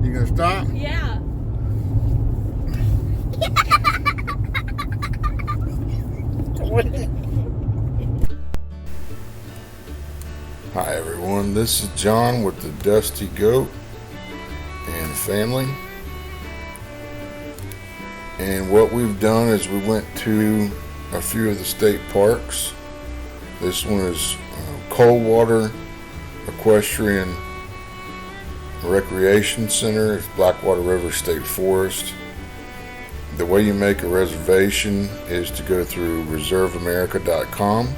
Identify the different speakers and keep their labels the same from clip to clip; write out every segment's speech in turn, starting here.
Speaker 1: You gonna stop?
Speaker 2: Yeah.
Speaker 1: Hi everyone, this is John with the Dusty Goat and family. And what we've done is we went to a few of the state parks. This one is Coldwater Equestrian Recreation Center. It's Blackwater River State Forest. The way you make a reservation is to go through reserveamerica.com.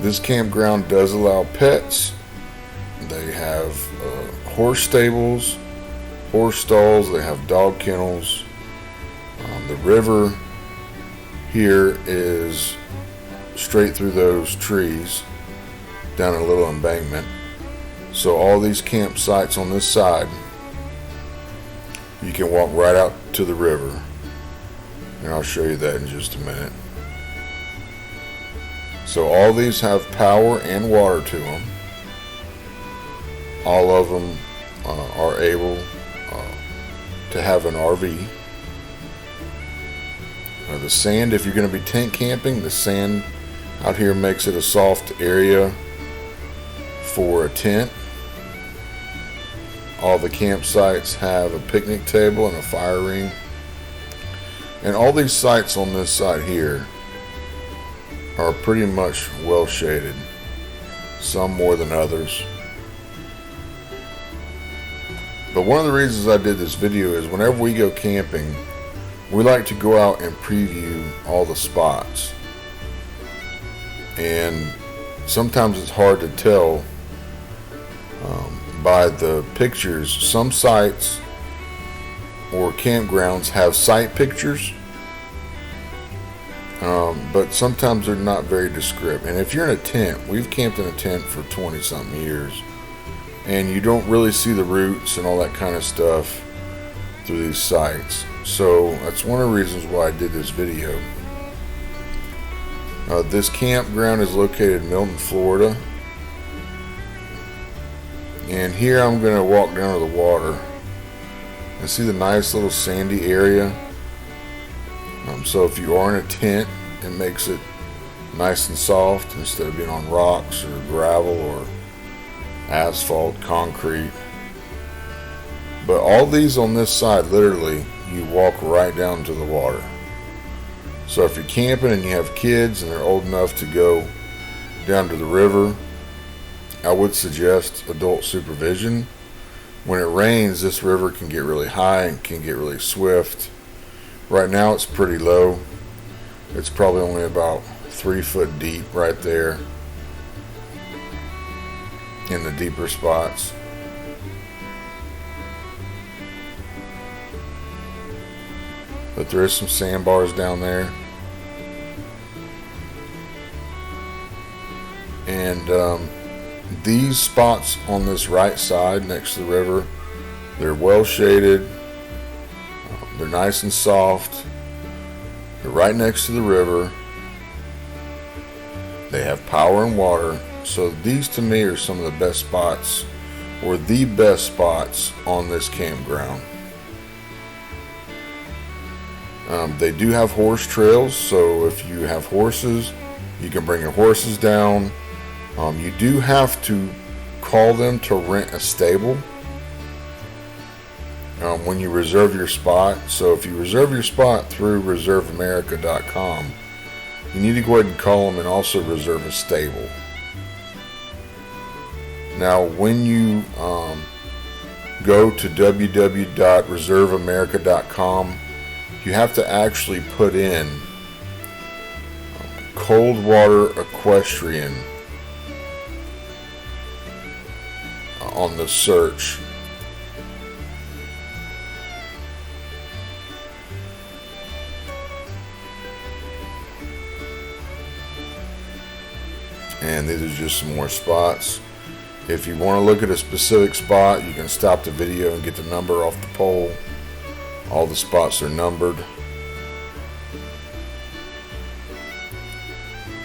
Speaker 1: This campground does allow pets. They have horse stables, horse stalls, they have dog kennels. The river here is straight through those trees down a little embankment. So all these campsites on this side, you can walk right out to the river, and I'll show you that in just a minute. So all these have power and water to them. All of them are able to have an RV. The sand, if you're going to be tent camping, the sand out here makes it a soft area for a tent. All the campsites have a picnic table and a fire ring. And all these sites on this side here are pretty much well shaded, some more than others. But one of the reasons I did this video is whenever we go camping, we like to go out and preview all the spots. And sometimes it's hard to tell by the pictures. Some sites or campgrounds have site pictures, but sometimes they're not very descriptive. And if you're in a tent, we've camped in a tent for 20 something years, and you don't really see the routes and all that kind of stuff through these sites. So that's one of the reasons why I did this video. This campground is located in Milton, Florida. And here I'm going to walk down to the water and see the nice little sandy area. So if you are in a tent, it makes it nice and soft instead of being on rocks or gravel or asphalt, concrete. But all these on this side, literally, you walk right down to the water. So if you're camping and you have kids and they're old enough to go down to the river, I would suggest adult supervision. When it rains, this river can get really high and can get really swift. Right now it's pretty low. It's probably only about 3 foot deep right there in the deeper spots. But there is some sandbars down there. And these spots on this right side next to the river, they're well shaded. They're nice and soft. They're right next to the river. They have power and water. So these to me are some of the best spots, or the best spots on this campground. They do have horse trails, so if you have horses, you can bring your horses down. You do have to call them to rent a stable when you reserve your spot. So if you reserve your spot through reserveamerica.com, you need to go ahead and call them and also reserve a stable. Now when you go to www.reserveamerica.com, you have to actually put in Coldwater Equestrian on the search. And these are just some more spots. If you want to look at a specific spot, you can stop the video and get the number off the pole. All the spots are numbered.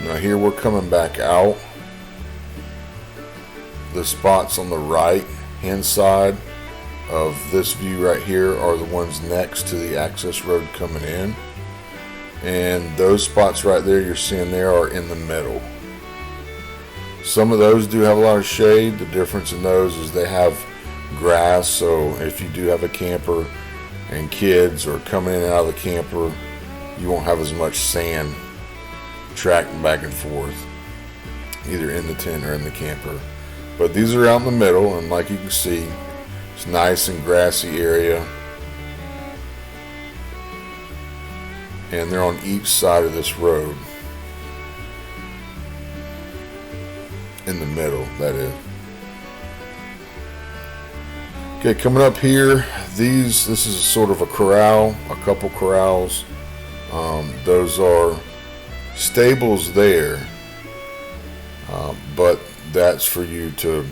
Speaker 1: Now here we're coming back out. the spots on the right hand side of this view right here are the ones next to the access road coming in, and those spots right there you're seeing there are in the middle. Some of those do have a lot of shade. The difference in those is they have grass, so if you do have a camper and kids or coming in and out of the camper, you won't have as much sand tracking back and forth either in the tent or in the camper. But these are out in the middle, and like you can see, it's nice and grassy area, and they're on each side of this road, in the middle, that is. Okay, coming up here, this is sort of a corral, a couple corrals. Those are stables there, but that's for you to,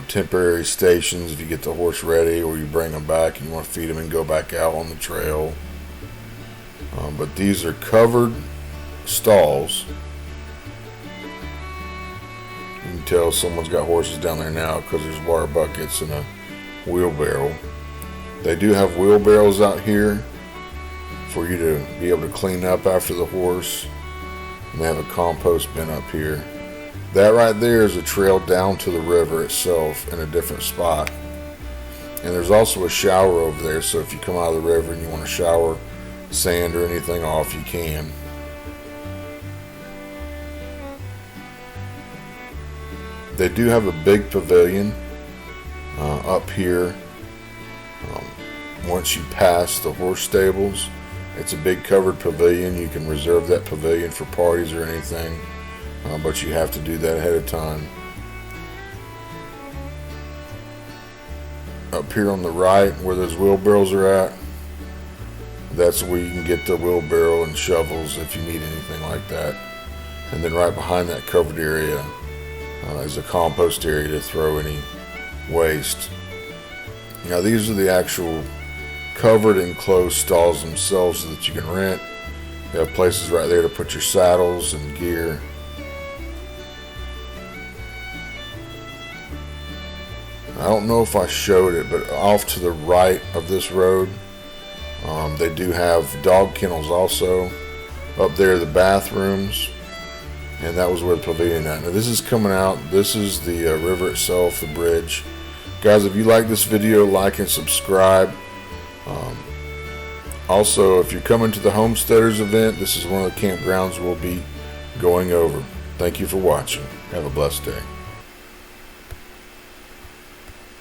Speaker 1: temporary stations if you get the horse ready or you bring them back and you want to feed them and go back out on the trail. But these are covered stalls. You can tell someone's got horses down there now because there's water buckets and a wheelbarrow. They do have wheelbarrows out here for you to be able to clean up after the horse, and they have a compost bin up here. That right there is a trail down to the river itself in a different spot, and there's also a shower over there, so if you come out of the river and you want to shower sand or anything off, you can. They do have a big pavilion up here. Once you pass the horse stables, it's a big covered pavilion. You can reserve that pavilion for parties or anything, but you have to do that ahead of time. Up here on the right, where those wheelbarrows are at, that's where you can get the wheelbarrow and shovels if you need anything like that. And then right behind that covered area is a compost area to throw any waste. Now these are the actual covered and closed stalls themselves that you can rent. You have places right there to put your saddles and gear. I don't know if I showed it, but off to the right of this road, they do have dog kennels also. Up there, the bathrooms, and that was where the pavilion at. Now this is coming out. This is the river itself, the bridge. Guys, if you like this video, like and subscribe. Also, if you're coming to the Homesteaders event, this is one of the campgrounds we'll be going over. Thank you for watching. Have a blessed day.